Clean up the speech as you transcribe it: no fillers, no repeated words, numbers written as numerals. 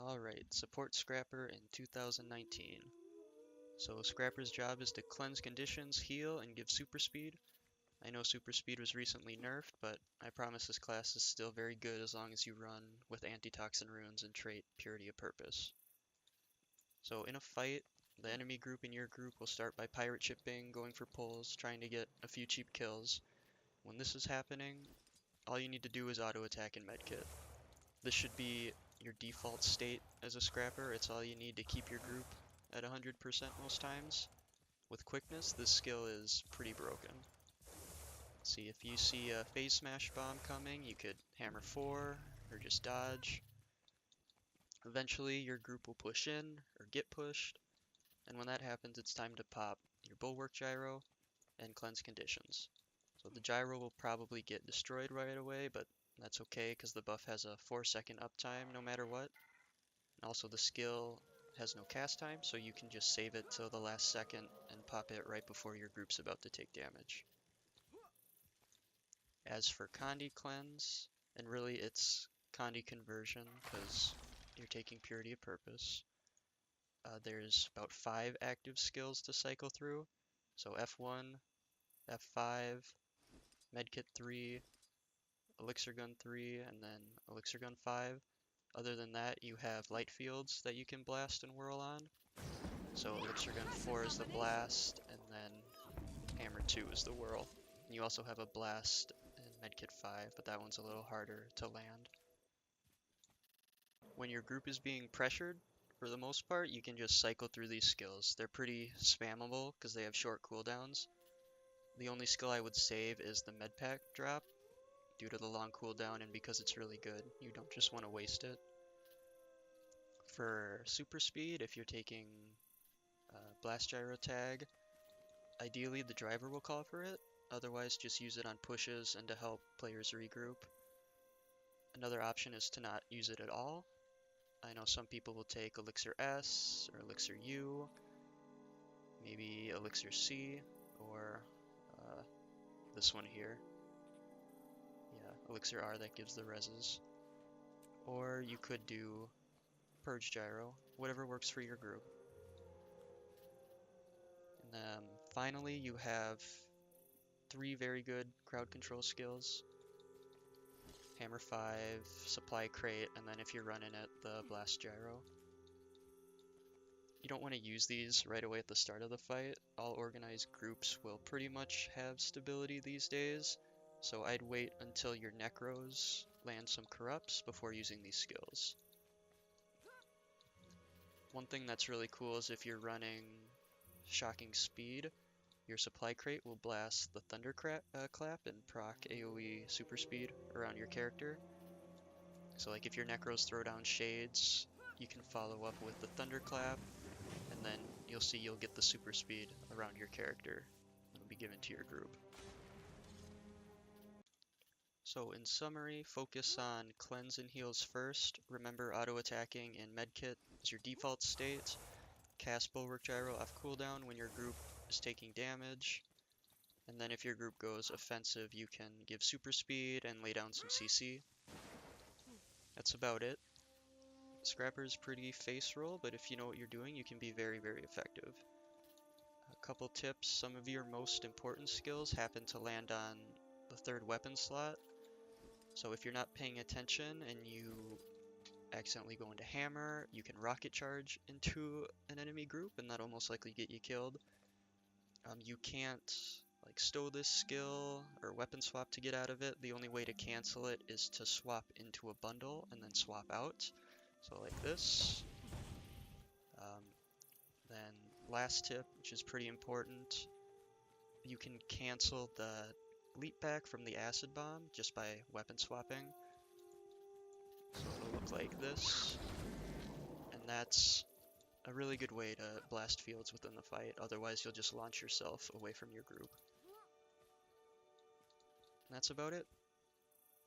Alright, support Scrapper in 2019. So Scrapper's job is to cleanse conditions, heal, and give super speed. I know super speed was recently nerfed, but I promise this class is still very good as long as you run with antitoxin runes and trait purity of purpose. So in a fight, the enemy group and your group will start by pirate shipping, going for pulls, trying to get a few cheap kills. When this is happening, all you need to do is auto attack and medkit. This should be your default state as a scrapper. It's all you need to keep your group at 100% most times. With quickness, this skill is pretty broken. See, if you see a phase smash bomb coming, you could hammer 4 or just dodge. Eventually, your group will push in or get pushed, and when that happens, it's time to pop your bulwark gyro and cleanse conditions. So the gyro will probably get destroyed right away, but that's okay because the buff has a 4-second uptime no matter what. Also, the skill has no cast time, so you can just save it till the last second and pop it right before your group's about to take damage. As for Condi Cleanse, and really it's Condi Conversion because you're taking Purity of Purpose, there's about 5 active skills to cycle through. So F1, F5, Medkit 3, Elixir Gun 3, and then Elixir Gun 5. Other than that, you have light fields that you can blast and whirl on. So Elixir Gun 4 is the blast, and then Hammer 2 is the whirl. And you also have a blast in Medkit 5, but that one's a little harder to land. When your group is being pressured, for the most part, you can just cycle through these skills. They're pretty spammable because they have short cooldowns. The only skill I would save is the Medpack drop, due to the long cooldown and because it's really good. You don't just want to waste it. For super speed, if you're taking blast gyro tag, ideally the driver will call for it. Otherwise, just use it on pushes and to help players regroup. Another option is to not use it at all. I know some people will take Elixir S or Elixir U, maybe Elixir C, or this one here. Yeah, Elixir R that gives the reses. Or you could do Purge Gyro, whatever works for your group. And then finally you have 3 very good crowd control skills. Hammer 5, Supply Crate, and then if you're running it, the Blast Gyro. You don't want to use these right away at the start of the fight. All organized groups will pretty much have stability these days, so I'd wait until your Necros land some corrupts before using these skills. One thing that's really cool is if you're running Shocking Speed, your Supply Crate will blast the Thunder Clap and proc AoE super speed around your character. So like if your Necros throw down Shades, you can follow up with the Thunderclap, and then you'll see you'll get the super speed around your character. It'll be given to your group. So in summary, focus on cleanse and heals first. Remember auto-attacking in medkit is your default state. Cast bulwark gyro off cooldown when your group is taking damage. And then if your group goes offensive, you can give super speed and lay down some CC. That's about it. Scrapper's pretty face roll, but if you know what you're doing, you can be very, very effective. A couple tips, some of your most important skills happen to land on the 3rd weapon slot. So if you're not paying attention and you accidentally go into hammer, you can rocket charge into an enemy group and that'll most likely get you killed. You can't like stow this skill or weapon swap to get out of it. The only way to cancel it is to swap into a bundle and then swap out. So like this. Then last tip, which is pretty important, you can cancel the leap back from the acid bomb just by weapon swapping. So it'll look like this. And that's a really good way to blast fields within the fight, otherwise you'll just launch yourself away from your group. And that's about it.